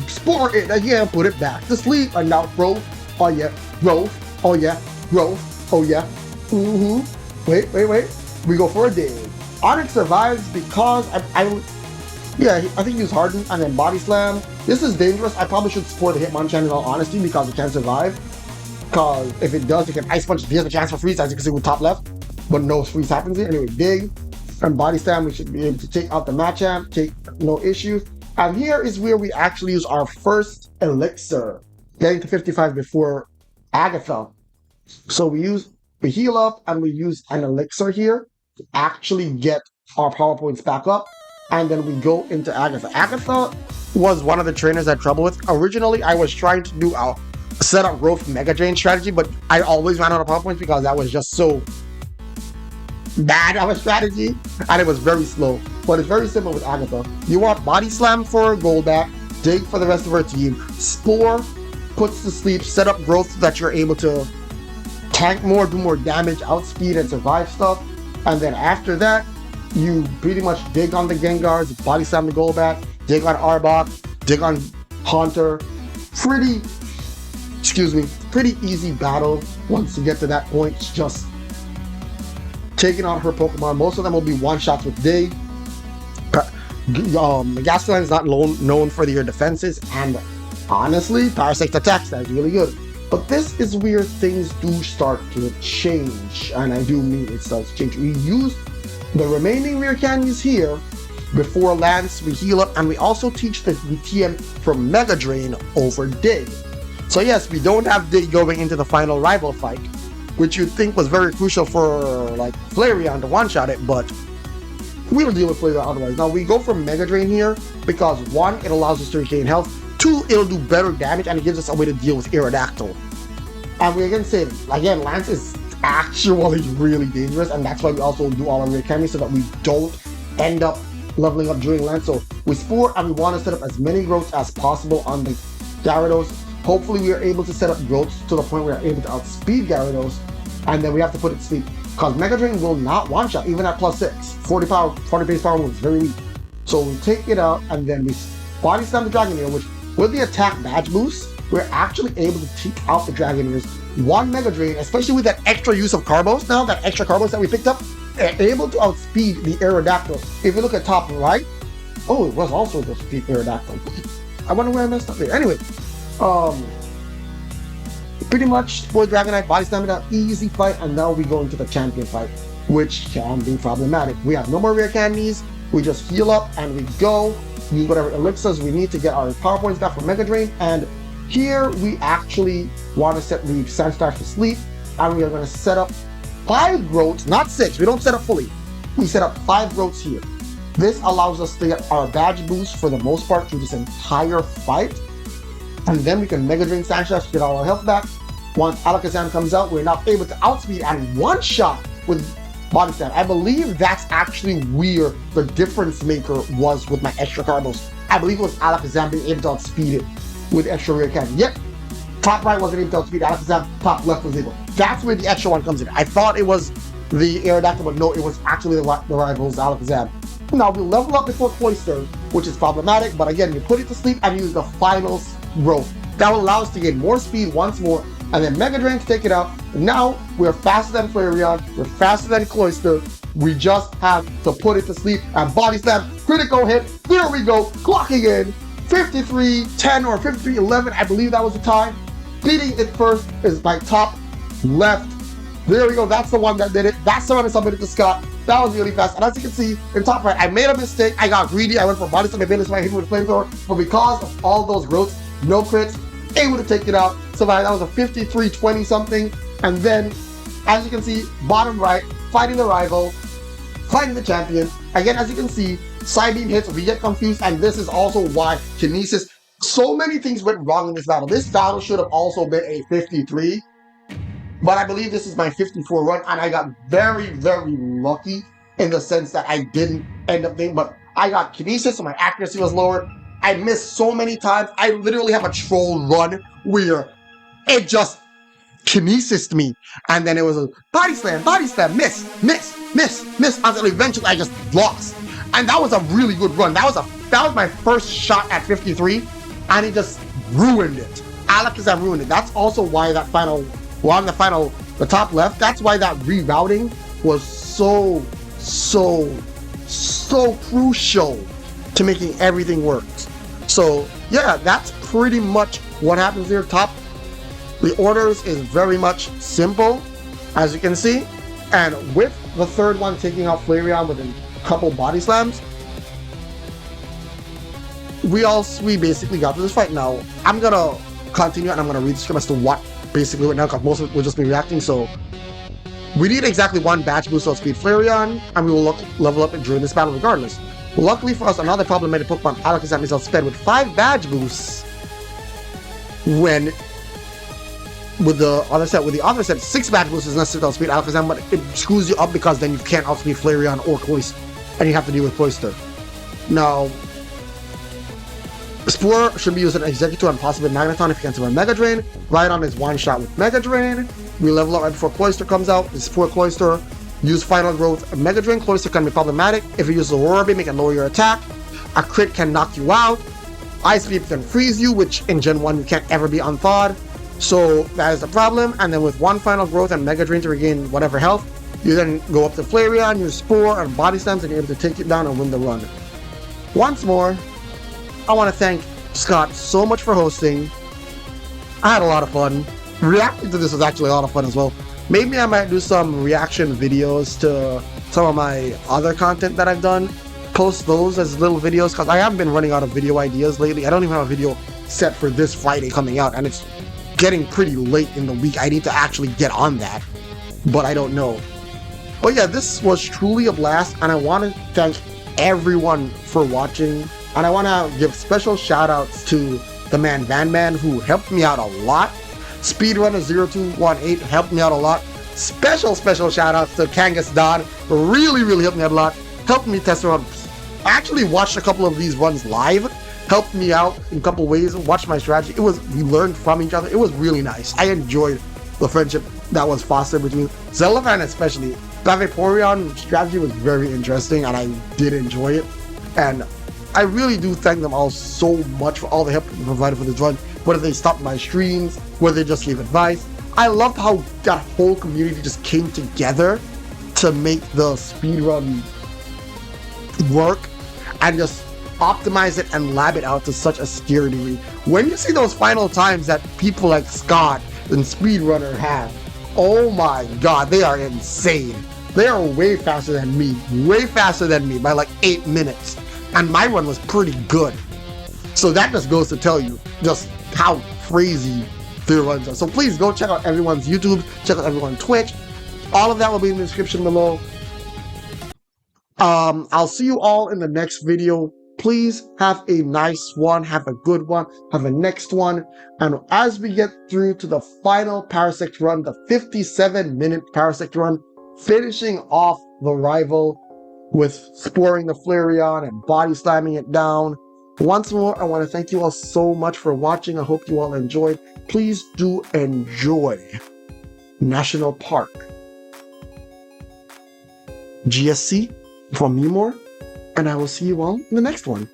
Spore it again, put it back to sleep, and now growth, oh yeah, growth, oh yeah, growth, oh yeah, wait, we go for a dig. Onyx survives because I think he was hardened and then body slam. This is dangerous. I probably should support the Hitmonchan in all honesty because it can survive. Because if it does, it can Ice Punch. He has a chance for freeze, as you can see with top left. But no freeze happens here. Anyway, dig and body slam, we should be able to take out the Machamp, take no issues. And here is where we actually use our first elixir, getting to 55 before Agatha. So we heal up and we use an elixir here to actually get our power points back up. And then we go into Agatha. Agatha was one of the trainers I had trouble with. Originally, I was trying to do a set up growth Mega Drain strategy, but I always ran out of power points because that was just so bad of a strategy, and it was very slow. But it's very simple with Agatha. You want Body Slam for Golbat, Dig for the rest of her team, Spore puts to sleep, set up growth so that you're able to tank more, do more damage, outspeed, and survive stuff. And then after that, you pretty much dig on the Gengars, body slam the Golbat, dig on Arbok, dig on Haunter. Pretty easy battle once you get to that point. It's just taking out her Pokemon. Most of them will be one-shots with dig. Gaston is not known for their defenses, and honestly, Parasect attacks, that's really good. But this is where things do start to change, and I do mean it starts to change. We use the remaining rare candies here before Lance, we heal up, and we also teach the TM from Mega Drain over Dig. So yes, we don't have Dig going into the final rival fight, which you'd think was very crucial for like Flareon to one-shot it, but we'll deal with Flareon otherwise. Now we go for Mega Drain here because 1, it allows us to regain health, 2, it'll do better damage, and it gives us a way to deal with Aerodactyl. And we again say, Lance is actually really dangerous, and that's why we also do all our rare candies so that we don't end up leveling up during Lance. So we Spore, and we want to set up as many growths as possible on the Gyarados. Hopefully we are able to set up growths to the point where we are able to outspeed Gyarados, and then we have to put it to sleep. Because Mega Drain will not one-shot, even at +6. 40 base power moves, very weak. So we take it out, and then we body slam the Dragonair, which with the attack badge boost, we're actually able to take out the Dragonairs. 1 Mega Drain, especially with that extra use of Carbos now, that extra Carbos that we picked up, able to outspeed the Aerodactyl. If you look at top right, oh, it was also the speed Aerodactyl. I wonder where I messed up there. Anyway, pretty much for Dragonite, body stamina, easy fight, and now we go into the champion fight, which can be problematic. We have no more rare candies, we just heal up and we go, use whatever elixirs we need to get our power points back from Mega Drain, and here we actually want to set the Sandstar to sleep, and we are going to set up 5 growths, not 6, we don't set up fully, we set up 5 growths here. This allows us to get our badge boost for the most part through this entire fight, and then we can Mega Drain Sandstar to get all our health back. Once Alakazam comes out, we're now able to outspeed and one-shot with Body Slam. I believe that's actually where the difference maker was with my extra Carbos. I believe it was Alakazam being able to outspeed it with extra rare candy. Yep, top right wasn't able to outspeed Alakazam, top left was able. That's where the extra one comes in. I thought it was the Aerodactyl, but no, it was actually the rival's Alakazam. Now we level up before Cloyster, which is problematic, but again, you put it to sleep and use the final growth. That will allow us to gain more speed once more, and then Mega Drain to take it out. Now we're faster than Flareon, we're faster than Cloyster. We just have to put it to sleep and Body Slam, critical hit. There we go, clocking in 53-10 or 53-11, I believe that was the time. Beating it first is my top left. There we go, that's the one that did it. That's the one that submitted to Scott. That was really fast. And as you can see, in top right, I made a mistake. I got greedy. I went for Body Slam. I made this one. I hit with a flamethrower. But because of all those growths, no crits, able to take it out. So that was a 53-20 something. And then, as you can see, bottom right, fighting the rival, fighting the champion. Again, as you can see, side beam hits, we get confused. And this is also why Kinesis So many things went wrong in this battle. This battle should have also been a 53, but I believe this is my 54 run, and I got very, very lucky in the sense that I didn't end up being, but I got kinesis, so my accuracy was lower. I missed so many times. I literally have a troll run where it just kinesis me, and then it was a body slam, miss, until eventually I just lost. And that was a really good run. That was my first shot at 53, and it just ruined it. Alakazam ruined it. That's also why that the top left, that's why that rerouting was so crucial to making everything work. So yeah, that's pretty much what happens here. The orders is very much simple, as you can see, and with the third one taking out Flareon with a couple body slams, we basically got to this fight. Now I'm gonna continue and I'm gonna read the script as to what basically right now, because most of it will just be reacting. So we need exactly one badge boost on Speed Flareon, and we will level up during this battle regardless. Luckily for us, another problematic Pokemon, Alakazam, is outsped with 5 badge boosts when with the other set 6 badge boosts is necessary to outspeed Alakazam, but it screws you up because then you can't outspeed Flareon or Cloyster, and you have to deal with Cloyster. Now, Spore should be used as an Executor and possibly Magneton if you can survive Mega Drain. Rhydon is one shot with Mega Drain. We level up right before Cloyster comes out. It's Spore Cloyster. Use Final Growth. Mega Drain Cloyster can be problematic. If you use Aurora Beam, it can lower your attack. A crit can knock you out. Ice Beam can freeze you, which in Gen 1 you can't ever be unthawed. So that is the problem. And then with one Final Growth and Mega Drain to regain whatever health, you then go up to Flareon, use Spore and Body Slams, and you're able to take it down and win the run. Once more, I want to thank Scott so much for hosting. I had a lot of fun. Reacting to this was actually a lot of fun as well. Maybe I might do some reaction videos to some of my other content that I've done. Post those as little videos, because I haven't been running out of video ideas lately. I don't even have a video set for this Friday coming out, and it's getting pretty late in the week. I need to actually get on that, but I don't know. But yeah, this was truly a blast, and I want to thank everyone for watching. And I want to give special shout outs to the man Van Man, who helped me out a lot. Speedrunner0218 helped me out a lot. Special shout outs to Kangas Don, really helped me out a lot. Helped me test around. I actually watched a couple of these runs live. Helped me out in a couple ways. Watched my strategy. We learned from each other. It was really nice. I enjoyed the friendship that was fostered between Zelafan, especially. Vaporeon strategy was very interesting, and I did enjoy it. And I really do thank them all so much for all the help they provided for this run, whether they stopped my streams, whether they just gave advice. I loved how that whole community just came together to make the speedrun work and just optimize it and lab it out to such a scary degree. When you see those final times that people like Scott and Speedrunner have, oh my god, they are insane. They are way faster than me by like 8 minutes. And my run was pretty good. So that just goes to tell you just how crazy their runs are. So please go check out everyone's YouTube, check out everyone's Twitch. All of that will be in the description below. I'll see you all in the next video. Please have a nice one, have a good one, have a next one. And as we get through to the final Parasect run, the 57-minute Parasect run, finishing off the rival with sporing the Flareon and body slamming it down. Once more, I want to thank you all so much for watching. I hope you all enjoyed. Please do enjoy National Park. GSC from me more, and I will see you all in the next one.